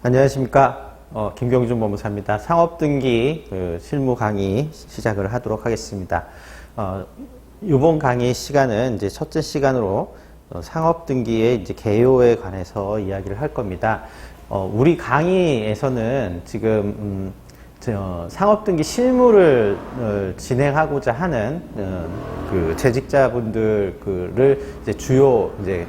안녕하십니까. 김경준 법무사입니다. 상업등기 실무 강의 시작을 하도록 하겠습니다. 이번 강의 시간은 이제 첫째 시간으로 상업등기의 이제 개요에 관해서 이야기를 할 겁니다. 우리 강의에서는 지금 상업등기 실무를 진행하고자 하는 그 재직자분들을 이제 주요 이제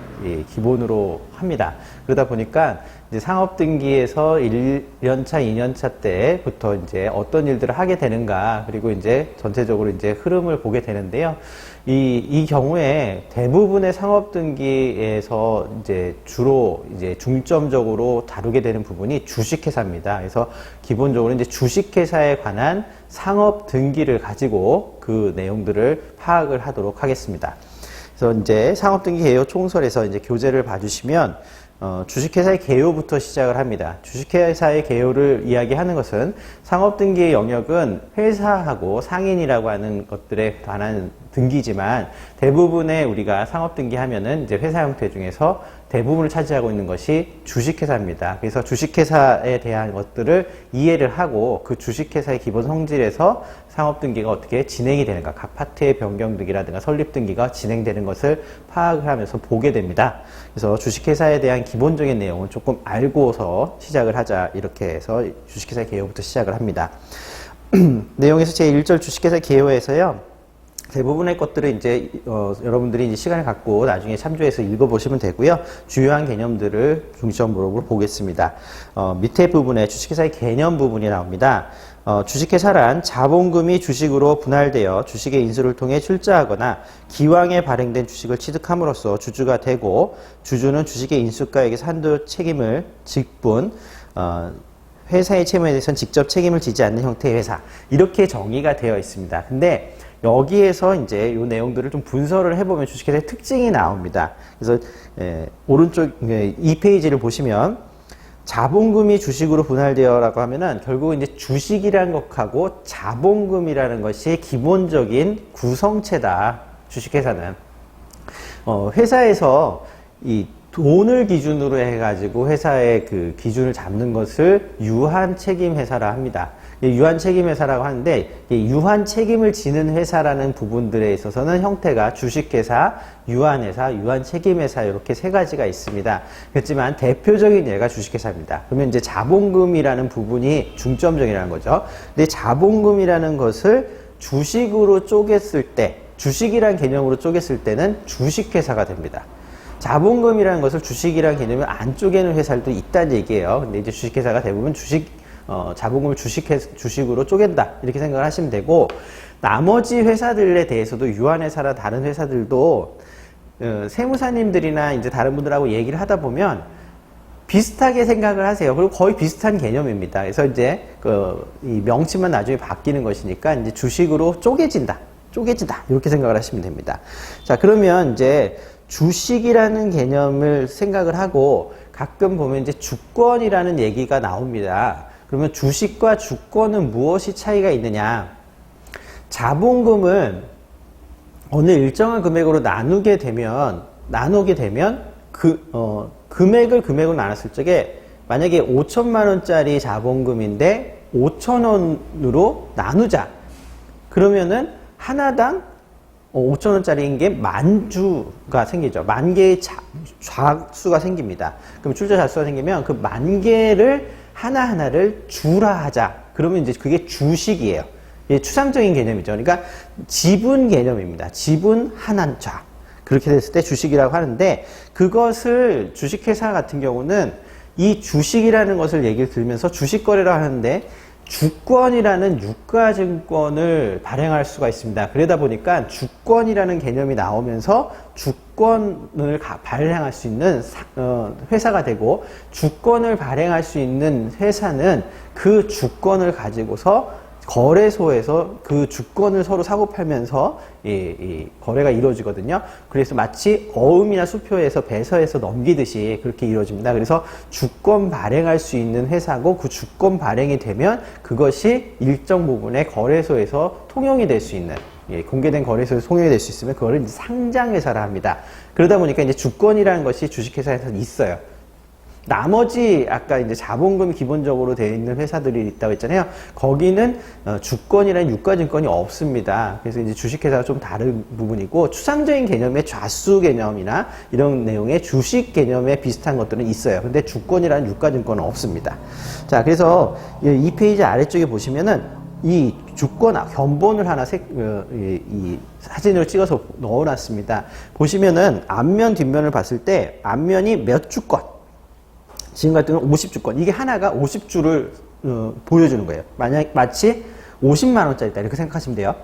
기본으로 합니다. 그러다 보니까 이제 상업등기에서 1년차, 2년차 때부터 이제 어떤 일들을 하게 되는가, 그리고 이제 전체적으로 이제 흐름을 보게 되는데요. 이 경우에 대부분의 상업등기에서 이제 주로 이제 중점적으로 다루게 되는 부분이 주식회사입니다. 그래서 기본적으로 이제 주식회사에 관한 상업등기를 가지고 그 내용들을 파악을 하도록 하겠습니다. 그래서 이제 상업등기 개요 총설에서 이제 교재를 봐주시면 주식회사의 개요부터 시작을 합니다. 주식회사의 개요를 이야기하는 것은 상업등기의 영역은 회사하고 상인이라고 하는 것들에 관한 등기지만 대부분의 우리가 상업등기 하면은 이제 회사 형태 중에서 대부분을 차지하고 있는 것이 주식회사입니다. 그래서 주식회사에 대한 것들을 이해를 하고 그 주식회사의 기본 성질에서 상업등기가 어떻게 진행이 되는가, 각 파트의 변경등기라든가 설립등기가 진행되는 것을 파악을 하면서 보게 됩니다. 그래서 주식회사에 대한 기본적인 내용은 조금 알고서 시작을 하자, 이렇게 해서 주식회사의 개요부터 시작을 합니다. 내용에서 제1절 주식회사 개요에서요, 대부분의 것들을 이제 여러분들이 이제 시간을 갖고 나중에 참조해서 읽어보시면 되고요. 주요한 개념들을 중점으로 보겠습니다. 밑에 부분에 주식회사의 개념 부분이 나옵니다. 주식회사란 자본금이 주식으로 분할되어 주식의 인수를 통해 출자하거나 기왕에 발행된 주식을 취득함으로써 주주가 되고, 주주는 주식의 인수가액의 한도 책임을 직분, 회사의 채무에 대해서는 직접 책임을 지지 않는 형태의 회사, 이렇게 정의가 되어 있습니다. 근데 여기에서 이제 이 내용들을 좀 분석을 해보면 주식회사의 특징이 나옵니다. 그래서 오른쪽 2페이지를 보시면 자본금이 주식으로 분할되어라고 하면은 결국은 이제 주식이라는 것하고 자본금이라는 것이 기본적인 구성체다. 주식회사는 회사에서 이 돈을 기준으로 해가지고 회사의 그 기준을 잡는 것을 유한책임회사라 합니다. 유한책임회사라고 하는데, 유한책임을 지는 회사라는 부분들에 있어서는 형태가 주식회사, 유한회사, 유한책임회사, 이렇게 세 가지가 있습니다. 그렇지만 대표적인 예가 주식회사입니다. 그러면 이제 자본금이라는 부분이 중점적이라는 거죠. 근데 자본금이라는 것을 주식으로 쪼갰을 때, 주식이라는 개념으로 쪼갰을 때는 주식회사가 됩니다. 자본금이라는 것을 주식이라는 개념을 안 쪼개는 회사들도 있다는 얘기예요. 근데 이제 주식회사가 대부분 자본금을 주식으로 쪼갠다, 이렇게 생각을 하시면 되고, 나머지 회사들에 대해서도 유한회사나 다른 회사들도 세무사님들이나 이제 다른 분들하고 얘기를 하다 보면 비슷하게 생각을 하세요. 그리고 거의 비슷한 개념입니다. 그래서 이제 이 명칭만 나중에 바뀌는 것이니까 이제 주식으로 쪼개진다, 이렇게 생각을 하시면 됩니다. 자, 그러면 이제 주식이라는 개념을 생각을 하고 가끔 보면 이제 주권이라는 얘기가 나옵니다. 그러면 주식과 주권은 무엇이 차이가 있느냐? 자본금은 어느 일정한 금액으로 나누게 되면 금액으로 나눴을 적에 만약에 5천만 원짜리 자본금인데 5,000원으로 나누자. 그러면은 하나당 5,000원짜리인 게 만주가 생기죠. 만 개의 좌수가 생깁니다. 그럼 출자 좌수가 생기면 그 만 개를 하나하나를 주라 하자. 그러면 이제 그게 주식이에요. 이게 추상적인 개념이죠. 그러니까 지분 개념입니다. 지분 하나좌. 그렇게 됐을 때 주식이라고 하는데, 그것을 주식회사 같은 경우는 이 주식이라는 것을 얘기를 들으면서 주식거래라고 하는데 주권이라는 유가증권을 발행할 수가 있습니다. 그러다 보니까 주권이라는 개념이 나오면서 주권을 발행할 수 있는 회사가 되고, 주권을 발행할 수 있는 회사는 그 주권을 가지고서 거래소에서 그 주권을 서로 사고팔면서 이 거래가 이루어지거든요. 그래서 마치 어음이나 수표에서 배서해서 넘기듯이 그렇게 이루어집니다. 그래서 주권 발행할 수 있는 회사고, 그 주권 발행이 되면 그것이 일정 부분의 거래소에서 통용이 될 수 있는, 공개된 거래소에서 통용이 될 수 있으면 그거를 이제 상장회사라 합니다. 그러다 보니까 이제 주권이라는 것이 주식회사에서 있어요. 나머지 아까 이제 자본금이 기본적으로 되어 있는 회사들이 있다고 했잖아요. 거기는 주권이라는 유가증권이 없습니다. 그래서 이제 주식회사가 좀 다른 부분이고, 추상적인 개념의 좌수 개념이나 이런 내용의 주식 개념에 비슷한 것들은 있어요. 근데 주권이라는 유가증권은 없습니다. 자, 그래서 이 페이지 아래쪽에 보시면은 이 주권 견본을 하나 이 사진으로 찍어서 넣어놨습니다. 보시면은 앞면 뒷면을 봤을 때 앞면이 몇 주권, 지금 같은 경우는 50주권. 이게 하나가 50주를 보여주는 거예요. 마치 50만 원짜리다 이렇게 생각하시면 돼요.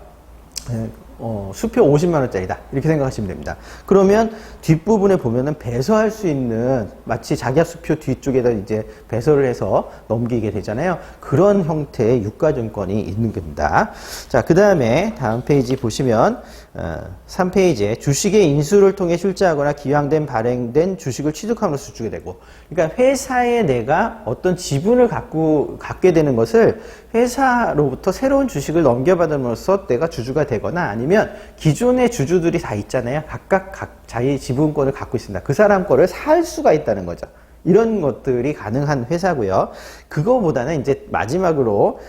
수표 50만 원짜리다 이렇게 생각하시면 됩니다. 그러면 뒷부분에 보면은 배서할 수 있는, 마치 자기합 수표 뒤쪽에다 이제 배서를 해서 넘기게 되잖아요. 그런 형태의 유가증권이 있는 겁니다. 자, 그 다음에 다음 페이지 보시면 3페이지에 주식의 인수를 통해 출자하거나 기왕된 발행된 주식을 취득함으로써 주게 되고, 그러니까 회사에 내가 어떤 지분을 갖게 되는 것을 회사로부터 새로운 주식을 넘겨받음으로써 내가 주주가 되거나, 아니면 기존의 주주들이 다 있잖아요. 각각 자기 지분권을 갖고 있습니다. 그 사람 거를 살 수가 있다는 거죠. 이런 것들이 가능한 회사고요. 그거보다는 이제 마지막으로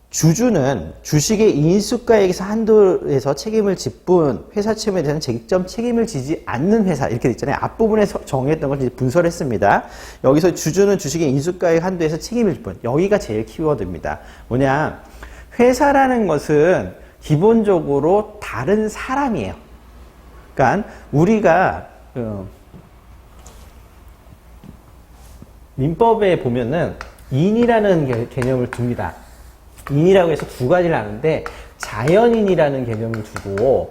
주주는 주식의 인수가액에서 한도에서 책임을 지뿐 회사 채무에 대해서는 직접 책임을 지지 않는 회사, 이렇게 돼 있잖아요. 앞부분에 정했던 걸 이제 분설했습니다. 여기서 주주는 주식의 인수가액 한도에서 책임을 지뿐, 여기가 제일 키워드입니다. 뭐냐, 회사라는 것은 기본적으로 다른 사람이에요. 그러니까 우리가 민법에 보면은 인이라는 개념을 둡니다. 인이라고 해서 두 가지를 하는데, 자연인이라는 개념을 두고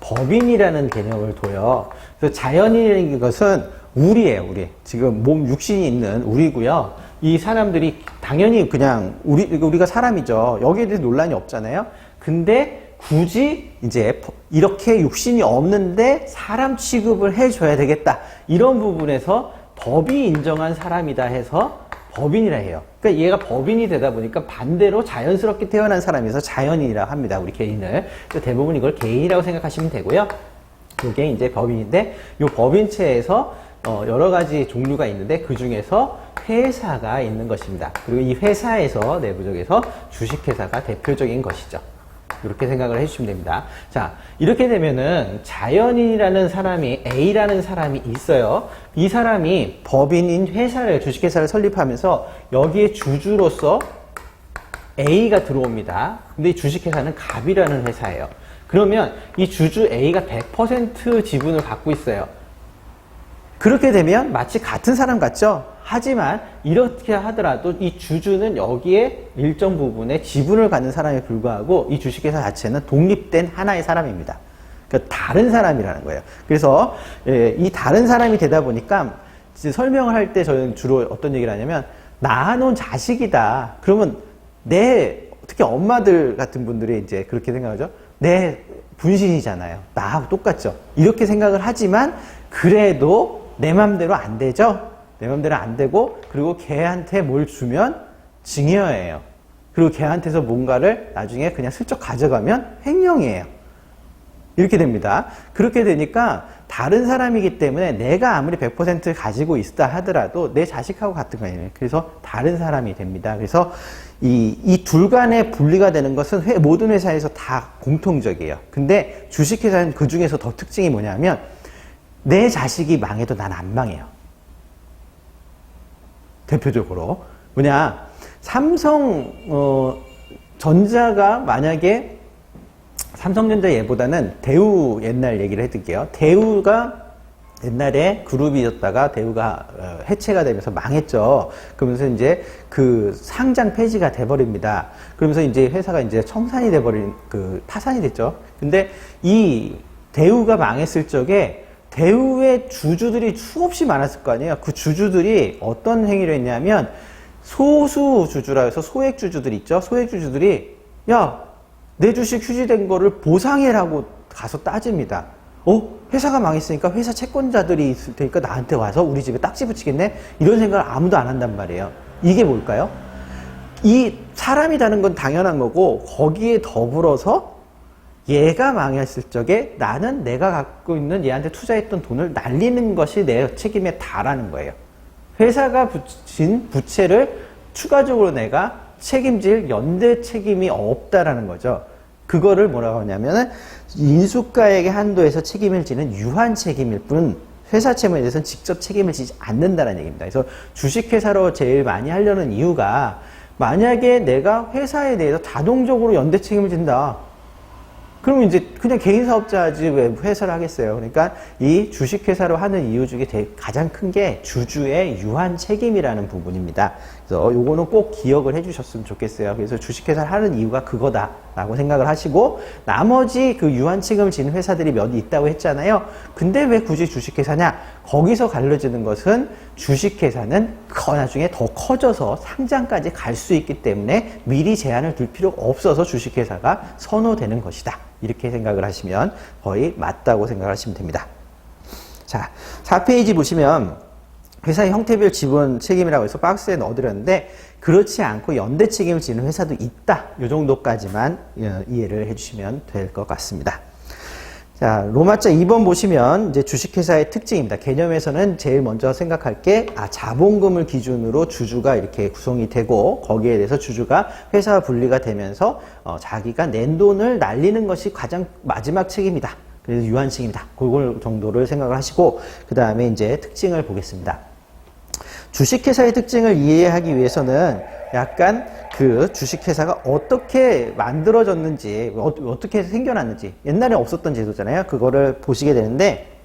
법인이라는 개념을 둬요. 그래서 자연인이라는 것은 우리예요, 우리. 지금 몸 육신이 있는 우리고요. 이 사람들이 당연히 그냥 우리가 사람이죠. 여기에 대해서 논란이 없잖아요. 근데 굳이 이제 이렇게 육신이 없는데 사람 취급을 해줘야 되겠다, 이런 부분에서 법이 인정한 사람이다 해서 법인이라 해요. 그러니까 얘가 법인이 되다 보니까 반대로 자연스럽게 태어난 사람이어서 자연인이라고 합니다, 우리 개인을. 그래서 대부분 이걸 개인이라고 생각하시면 되고요. 이게 이제 법인인데, 이 법인체에서 여러 가지 종류가 있는데 그 중에서 회사가 있는 것입니다. 그리고 이 회사에서 내부적에서 주식회사가 대표적인 것이죠. 이렇게 생각을 해주시면 됩니다. 자, 이렇게 되면은 자연인이라는 사람이, A라는 사람이 있어요. 이 사람이 법인인 회사를, 주식회사를 설립하면서 여기에 주주로서 A가 들어옵니다. 근데 이 주식회사는 갑이라는 회사예요. 그러면 이 주주 A가 100% 지분을 갖고 있어요. 그렇게 되면 마치 같은 사람 같죠? 하지만 이렇게 하더라도 이 주주는 여기에 일정 부분의 지분을 갖는 사람에 불과하고, 이 주식회사 자체는 독립된 하나의 사람입니다. 그러니까 다른 사람이라는 거예요. 그래서 이 다른 사람이 되다 보니까 이제 설명을 할 때 저는 주로 어떤 얘기를 하냐면, 낳아놓은 자식이다. 그러면 특히 엄마들 같은 분들이 이제 그렇게 생각하죠. 내 분신이잖아요. 나하고 똑같죠. 이렇게 생각을 하지만 그래도 내 맘대로 안 되죠. 내 맘대로 안 되고, 그리고 걔한테 뭘 주면 증여예요. 그리고 걔한테서 뭔가를 나중에 그냥 슬쩍 가져가면 횡령이에요. 이렇게 됩니다. 그렇게 되니까 다른 사람이기 때문에 내가 아무리 100% 가지고 있다 하더라도 내 자식하고 같은 거예요. 그래서 다른 사람이 됩니다. 그래서 이 둘 간의 분리가 되는 것은 모든 회사에서 다 공통적이에요. 근데 주식회사는 그 중에서 더 특징이 뭐냐면, 내 자식이 망해도 난 안 망해요. 대표적으로 뭐냐, 전자가 만약에 삼성전자 예보다는 대우 옛날 얘기를 해드릴게요. 대우가 옛날에 그룹이었다가 대우가 해체가 되면서 망했죠. 그러면서 이제 그 상장 폐지가 돼버립니다. 그러면서 이제 회사가 이제 청산이 돼버린, 파산이 됐죠. 근데 이 대우가 망했을 적에 대우의 주주들이 수없이 많았을 거 아니에요. 그 주주들이 어떤 행위를 했냐면, 소수 주주라 해서 소액 주주들 있죠. 소액 주주들이, 야, 내 주식 휴지된 거를 보상해라고 가서 따집니다. 회사가 망했으니까 회사 채권자들이 있을 테니까 나한테 와서 우리 집에 딱지 붙이겠네? 이런 생각을 아무도 안 한단 말이에요. 이게 뭘까요? 이 사람이라는 건 당연한 거고, 거기에 더불어서 얘가 망했을 적에 나는 내가 갖고 있는 얘한테 투자했던 돈을 날리는 것이 내 책임에 다라는 거예요. 회사가 붙인 부채를 추가적으로 내가 책임질 연대 책임이 없다라는 거죠. 그거를 뭐라고 하냐면은 인수가액의 한도에서 책임을 지는 유한 책임일 뿐 회사 채무에 대해서는 직접 책임을 지지 않는다는 얘기입니다. 그래서 주식회사로 제일 많이 하려는 이유가 만약에 내가 회사에 대해서 자동적으로 연대 책임을 진다. 그러면 이제 그냥 개인 사업자 하지 왜 회사를 하겠어요. 그러니까 이 주식회사로 하는 이유 중에 가장 큰 게 주주의 유한 책임이라는 부분입니다. 그래서 요거는 꼭 기억을 해주셨으면 좋겠어요. 그래서 주식회사를 하는 이유가 그거다라고 생각을 하시고 나머지 그 유한 책임을 지는 회사들이 몇 있다고 했잖아요. 근데 왜 굳이 주식회사냐? 거기서 갈라지는 것은 주식회사는 나중에 더 커져서 상장까지 갈 수 있기 때문에 미리 제한을 둘 필요가 없어서 주식회사가 선호되는 것이다. 이렇게 생각을 하시면 거의 맞다고 생각을 하시면 됩니다. 자, 4페이지 보시면 회사의 형태별 지분 책임이라고 해서 박스에 넣어드렸는데 그렇지 않고 연대 책임을 지는 회사도 있다. 이 정도까지만 이해를 해주시면 될 것 같습니다. 자, 로마자 2번 보시면 이제 주식회사의 특징입니다. 개념에서는 제일 먼저 생각할 게 자본금을 기준으로 주주가 이렇게 구성이 되고 거기에 대해서 주주가 회사와 분리가 되면서 자기가 낸 돈을 날리는 것이 가장 마지막 책임이다. 그래서 유한 책임이다. 그걸 정도를 생각을 하시고 그 다음에 이제 특징을 보겠습니다. 주식회사의 특징을 이해하기 위해서는 약간 그 주식회사가 어떻게 만들어졌는지, 어떻게 생겨났는지, 옛날에 없었던 제도잖아요. 그거를 보시게 되는데,